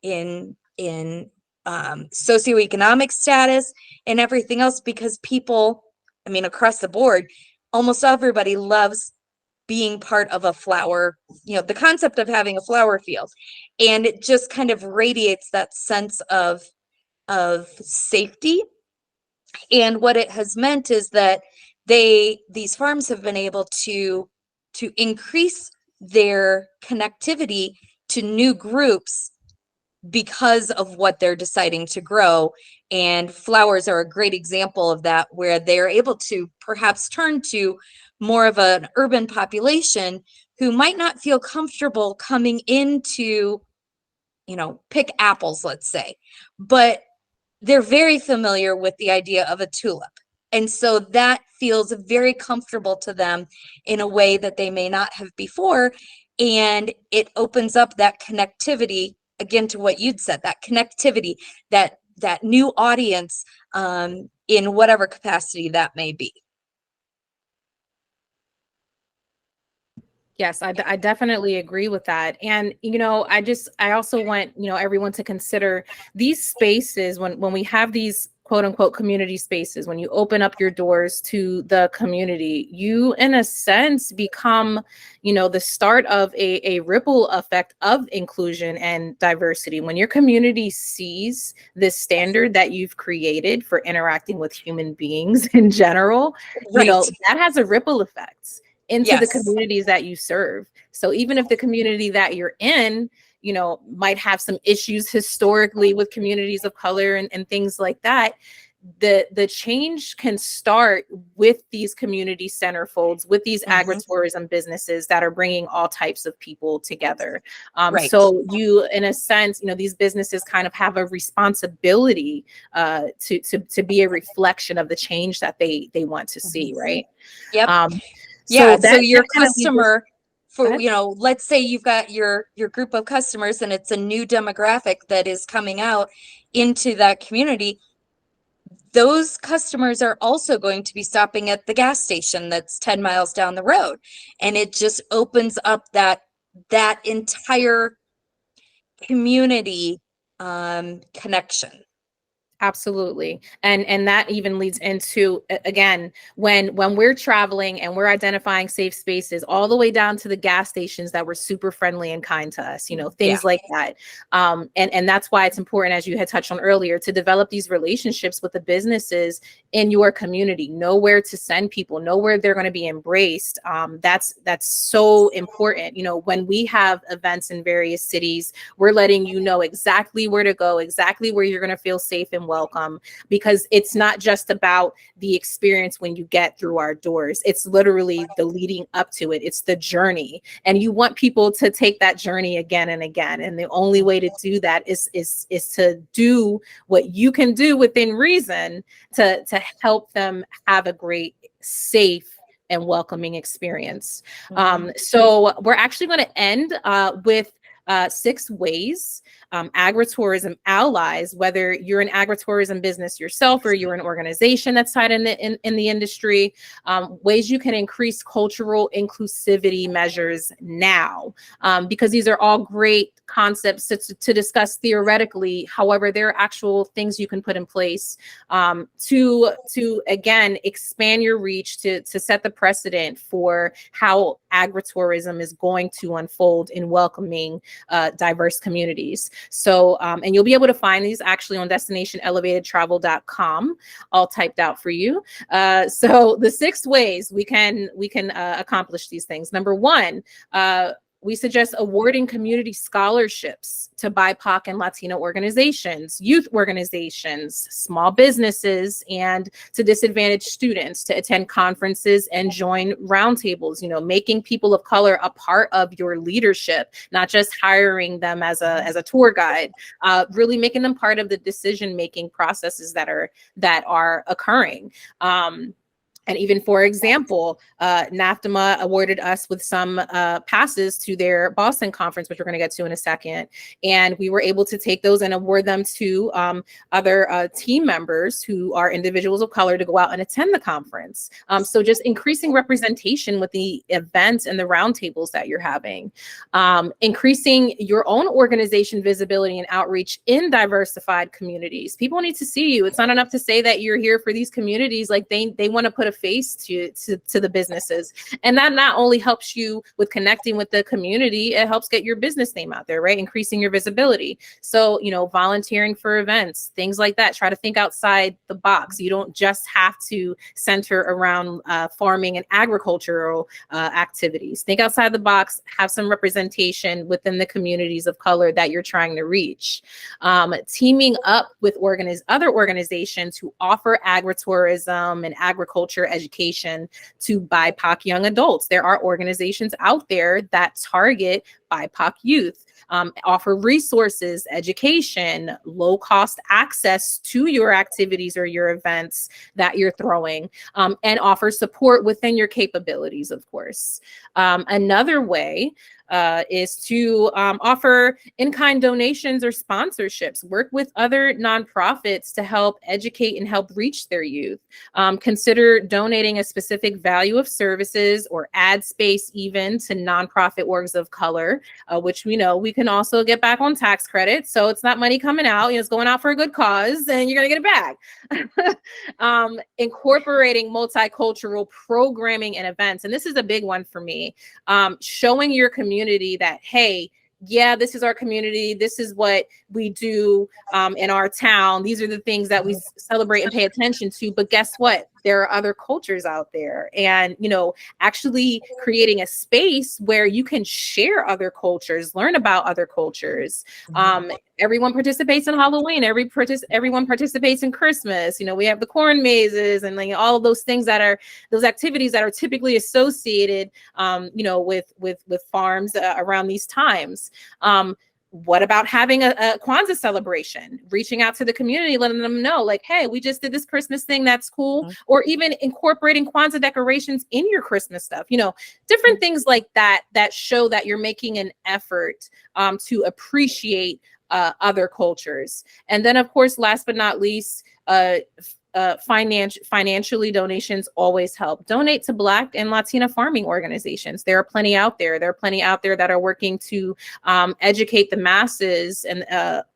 socioeconomic status, and everything else, because people, I mean, across the board, almost everybody loves being part of a flower, you know, the concept of having a flower field. And it just kind of radiates that sense of safety. And what it has meant is that these farms have been able to increase their connectivity to new groups because of what they're deciding to grow. And flowers are a great example of that, where they're able to perhaps turn to more of an urban population who might not feel comfortable coming into, you know, pick apples, let's say, but they're very familiar with the idea of a tulip. And so that feels very comfortable to them in a way that they may not have before. And it opens up that connectivity, again, to what you'd said, that connectivity, that new audience in whatever capacity that may be. Yes, I definitely agree with that. And, I also want, everyone to consider these spaces when we have these quote unquote community spaces, when you open up your doors to the community, you, in a sense, become, the start of a ripple effect of inclusion and diversity. When your community sees this standard that you've created for interacting with human beings in general, Right. that has a ripple effect into the Yes. communities that you serve. So even if the community that you're in, might have some issues historically with communities of color and things like that, the change can start with these community centerfolds, with these Mhm. agritourism businesses that are bringing all types of people together. Right. So you, in a sense, these businesses kind of have a responsibility to be a reflection of the change that they want to see, Mhm. right? Yep. Um, Yeah. so So that your kind of leads us. customer, Go for, ahead. let's say you've got your group of customers and it's a new demographic that is coming out into that community. Those customers are also going to be stopping at the gas station that's 10 miles down the road. And it just opens up that entire community connection. Absolutely. And that even leads into, again, when we're traveling and we're identifying safe spaces, all the way down to the gas stations that were super friendly and kind to us, Yeah. things like that. And that's why it's important, as you had touched on earlier, to develop these relationships with the businesses in your community. Know where to send people, know where they're going to be embraced. That's so important. When we have events in various cities, we're letting you know exactly where to go, exactly where you're going to feel safe and welcome, because it's not just about the experience when you get through our doors. It's literally the leading up to it. It's the journey. And you want people to take that journey again and again. And the only way to do that is to do what you can do within reason to help them have a great, safe, and welcoming experience. So we're actually going to end with 6 ways agritourism allies, whether you're an agritourism business yourself or you're an organization that's tied in the industry, ways you can increase cultural inclusivity measures now, because these are all great concepts to discuss theoretically. However, there are actual things you can put in place to again expand your reach, to set the precedent for how agritourism is going to unfold in welcoming diverse communities. So, and you'll be able to find these actually on destinationelevatedtravel.com, all typed out for you. So the 6 ways we can accomplish these things. Number 1, we suggest awarding community scholarships to BIPOC and Latino organizations, youth organizations, small businesses, and to disadvantaged students to attend conferences and join roundtables, making people of color a part of your leadership, not just hiring them as a tour guide, really making them part of the decision-making processes that are occurring. And even, for example, NAFDMA awarded us with some passes to their Boston conference, which we're going to get to in a second. And we were able to take those and award them to other team members who are individuals of color to go out and attend the conference. So just increasing representation with the events and the roundtables that you're having. Increasing your own organization visibility and outreach in diversified communities. People need to see you. It's not enough to say that you're here for these communities. Like they want to put a face to the businesses, and that not only helps you with connecting with the community, it helps get your business name out there, right? Increasing your visibility. So volunteering for events, things like that. Try to think outside the box. You don't just have to center around farming and agricultural activities. Think outside the box. Have some representation within the communities of color that you're trying to reach. Teaming up with other organizations who offer agritourism and agriculture education to BIPOC young adults. There are organizations out there that target BIPOC youth, offer resources, education, low-cost access to your activities or your events that you're throwing, and offer support within your capabilities, of course. Another way is to offer in-kind donations or sponsorships, work with other nonprofits to help educate and help reach their youth. Consider donating a specific value of services or ad space even to nonprofit orgs of color, which we know we can also get back on tax credits. So it's not money coming out, it's going out for a good cause and you're going to get it back. Incorporating multicultural programming and events. And this is a big one for me. Showing your community that, hey, yeah, this is our community. This is what we do in our town. These are the things that we celebrate and pay attention to. But guess what? There are other cultures out there. And, actually creating a space where you can share other cultures, learn about other cultures. Everyone participates in Halloween. Everyone participates in Christmas. We have the corn mazes and like all of those things that are those activities that are typically associated, with farms around these times. What about having a Kwanzaa celebration, reaching out to the community, letting them know like, hey, we just did this Christmas thing. That's cool. Or even incorporating Kwanzaa decorations in your Christmas stuff, different things like that, that show that you're making an effort to appreciate other cultures. And then, of course, last but not least, financially, donations always help. Donate to Black and Latina farming organizations. There are plenty out there. There are plenty out there that are working to educate the masses and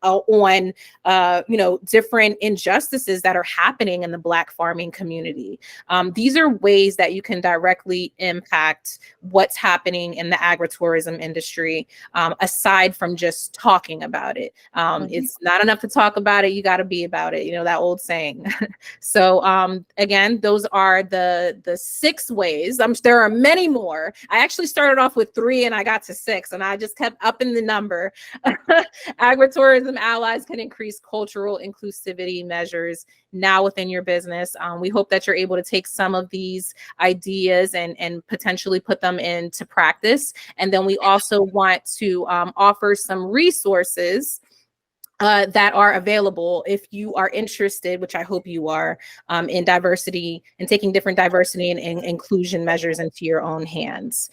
on different injustices that are happening in the Black farming community. These are ways that you can directly impact what's happening in the agritourism industry, aside from just talking about it. It's not enough to talk about it. You got to be about it. That old saying. So again, those are the 6 ways. There are many more. I actually started off with 3 and I got to 6 and I just kept upping the number. Agritourism allies can increase cultural inclusivity measures now within your business. We hope that you're able to take some of these ideas and potentially put them into practice. And then we also want to offer some resources that are available if you are interested, which I hope you are, in diversity and taking different diversity and inclusion measures into your own hands.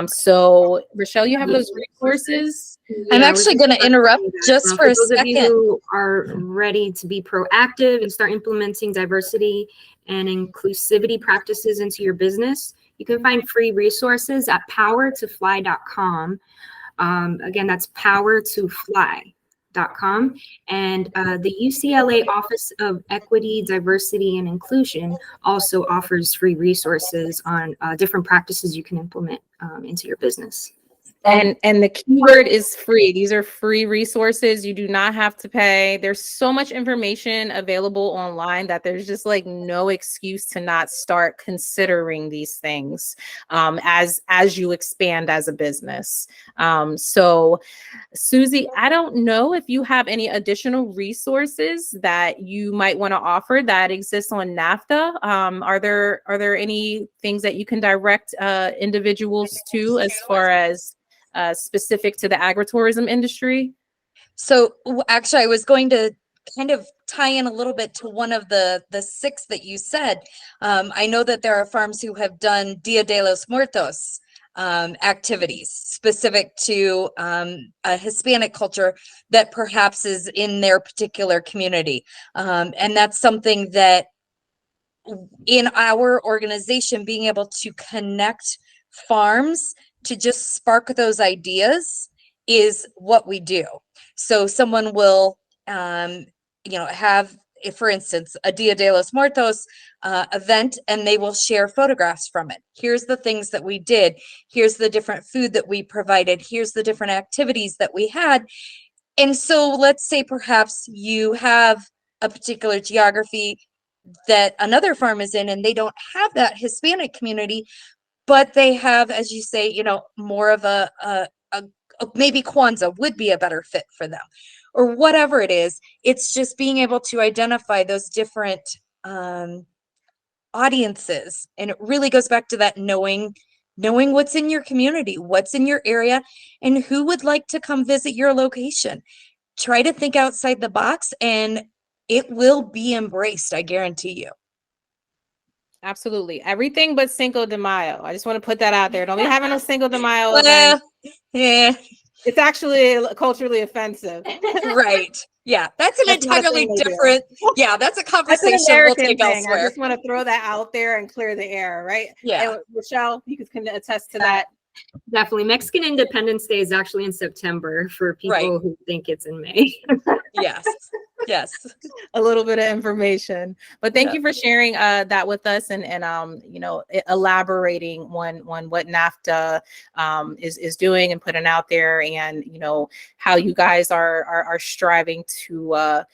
So, Rochelle, you have those resources? I'm actually going to interrupt just for a those second. of you who are ready to be proactive and start implementing diversity and inclusivity practices into your business, you can find free resources at powertofly.com. Again, that's powertofly.com. And the UCLA Office of Equity, Diversity, and Inclusion also offers free resources on different practices you can implement into your business. And the keyword is free. These are free resources. You do not have to pay. There's so much information available online that there's just like no excuse to not start considering these things as you expand as a business. So, Suzie, I don't know if you have any additional resources that you might want to offer that exist on NAFTA. Are there any things that you can direct individuals to as far as specific to the agritourism industry? So actually, I was going to kind of tie in a little bit to one of the 6 that you said. I know that there are farms who have done Dia de los Muertos activities specific to a Hispanic culture that perhaps is in their particular community. And that's something that in our organization, being able to connect farms to just spark those ideas is what we do. So someone will, have, for instance, a Dia de los Muertos event, and they will share photographs from it. Here's the things that we did. Here's the different food that we provided. Here's the different activities that we had. And so let's say perhaps you have a particular geography that another farm is in, and they don't have that Hispanic community, but they have, as you say, more of a maybe Kwanzaa would be a better fit for them, or whatever it is. It's just being able to identify those different audiences. And it really goes back to that knowing what's in your community, what's in your area, and who would like to come visit your location. Try to think outside the box, and it will be embraced, I guarantee you. Absolutely. Everything but Cinco de Mayo. I just want to put that out there. Don't be having a Cinco de Mayo event. It's actually culturally offensive. Right. Yeah, that's an That's not a entirely thing they do. different. Yeah, that's a That's an conversation we'll American take thing. I elsewhere. just want to throw that out there and clear the air, right? Yeah. And Rochelle, you can attest to that. Definitely. Mexican Independence Day is actually in September for people Right. who think it's in May. Yes. Yes. A little bit of information, but thank Yeah. you for sharing that with us, and elaborating on what NAFTA is doing and putting out there, and how you guys are striving to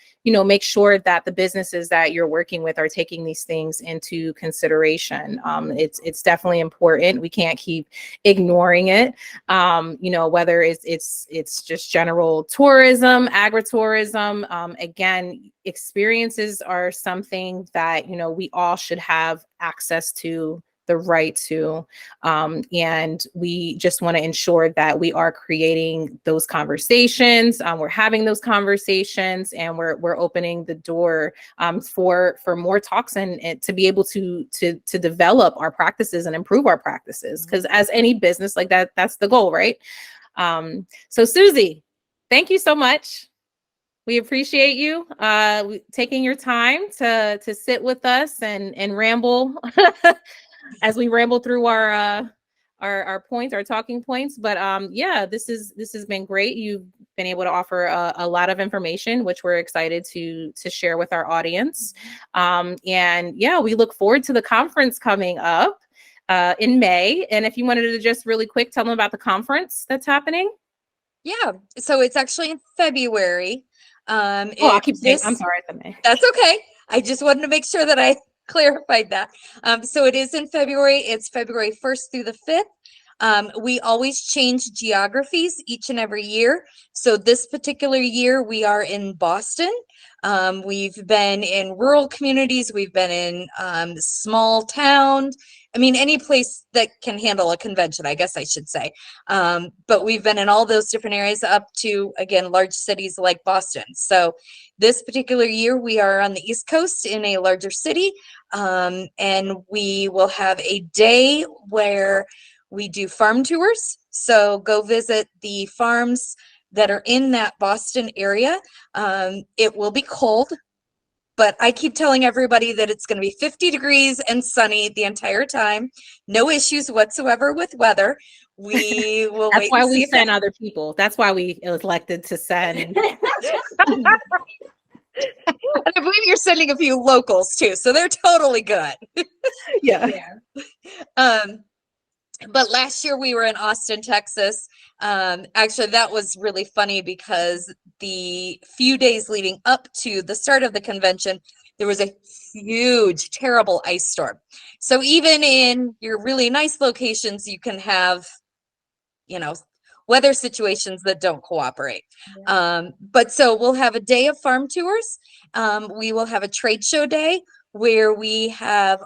make sure that the businesses that you're working with are taking these things into consideration. It's definitely important. We can't keep ignoring it. Whether it's just general tourism, agritourism. Again, experiences are something that we all should have access to, the right to, and we just want to ensure that we are creating those conversations. We're having those conversations, and we're opening the door for more talks, and to be able to develop our practices and improve our practices. Because as any business, like that's the goal, right? So Suzie, thank you so much. We appreciate you taking your time to sit with us and ramble as we ramble through our points, our talking points. But this has been great. You've been able to offer a lot of information, which we're excited to share with our audience. We look forward to the conference coming up in May. And if you wanted to just really quick tell them about the conference that's happening. Yeah. So it's actually in February. I'll keep saying, I'm sorry, May. That's okay. I just wanted to make sure that I clarified that. So it is in February. It's February 1st through the 5th. We always change geographies each and every year. So this particular year, we are in Boston. We've been in rural communities. We've been in small towns. I mean, any place that can handle a convention, I guess I should say. But we've been in all those different areas up to, again, large cities like Boston. So this particular year, we are on the East Coast in a larger city. And we will have a day where we do farm tours. So go visit the farms that are in that Boston area. It will be cold, but I keep telling everybody that it's going to be 50 degrees and sunny the entire time. No issues whatsoever with weather. We will That's wait why and we see if send other people. That's why we elected to send. And I believe you're sending a few locals too, so they're totally good. Yeah. But last year we were in Austin, Texas. Actually, that was really funny because the few days leading up to the start of the convention, there was a huge, terrible ice storm. So even in your really nice locations, you can have, weather situations that don't cooperate. Yeah. But so we'll have a day of farm tours. We will have a trade show day where we have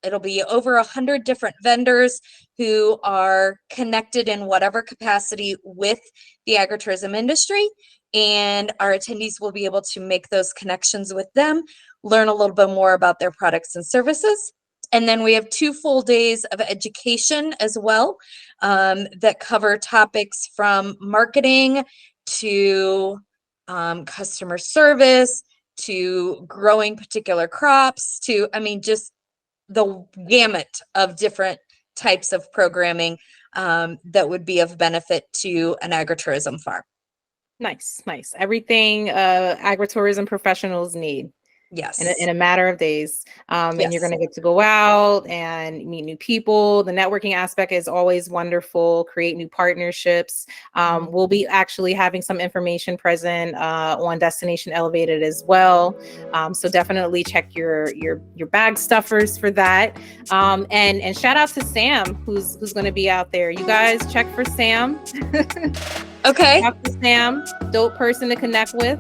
it'll be over 100 different vendors who are connected in whatever capacity with the agritourism industry. And our attendees will be able to make those connections with them, learn a little bit more about their products and services. And then we have 2 full days of education as well that cover topics from marketing to customer service to growing particular crops to, just the gamut of different types of programming that would be of benefit to an agritourism farm. Nice. Everything agritourism professionals need. Yes. In a matter of days. And you're going to get to go out and meet new people. The networking aspect is always wonderful. Create new partnerships. We'll be actually having some information present on Destination Elevated as well. So definitely check your bag stuffers for that. And shout out to Sam, who's going to be out there. You guys check for Sam. Okay. Shout out to Sam, dope person to connect with.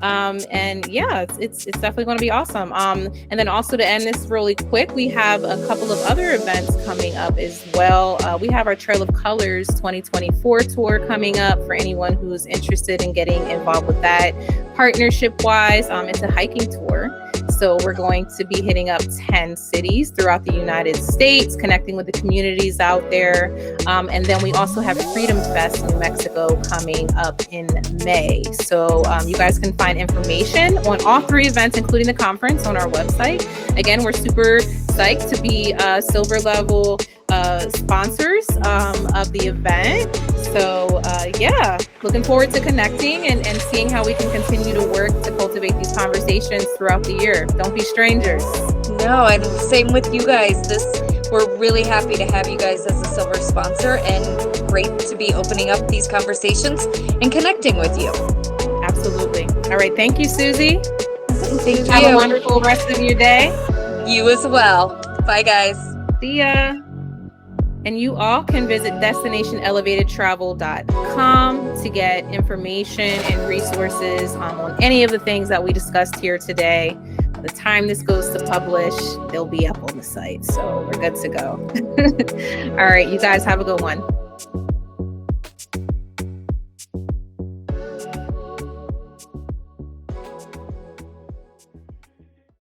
And yeah, it's definitely going to be awesome. And then also to end this really quick, we have a couple of other events coming up as well. We have our Trail of Colors 2024 tour coming up for anyone who's interested in getting involved with that. Partnership wise, it's a hiking tour. So we're going to be hitting up 10 cities throughout the United States, connecting with the communities out there. And then we also have Freedom Fest New Mexico coming up in May. So you guys can find information on all three events, including the conference, on our website. Again, we're super psyched to be silver level sponsors of the event. So yeah, looking forward to connecting and seeing how we can continue to work to cultivate these conversations throughout the year. Don't be strangers. No, and same with you guys. We're really happy to have you guys as a silver sponsor, and great to be opening up these conversations and connecting with you. Absolutely. All right. Thank you, Suzie. Thank you. Have a wonderful rest of your day. You as well. Bye, guys. See ya. And you all can visit destinationelevatedtravel.com to get information and resources on any of the things that we discussed here today. By the time this goes to publish, they'll be up on the site. So we're good to go. All right, you guys have a good one.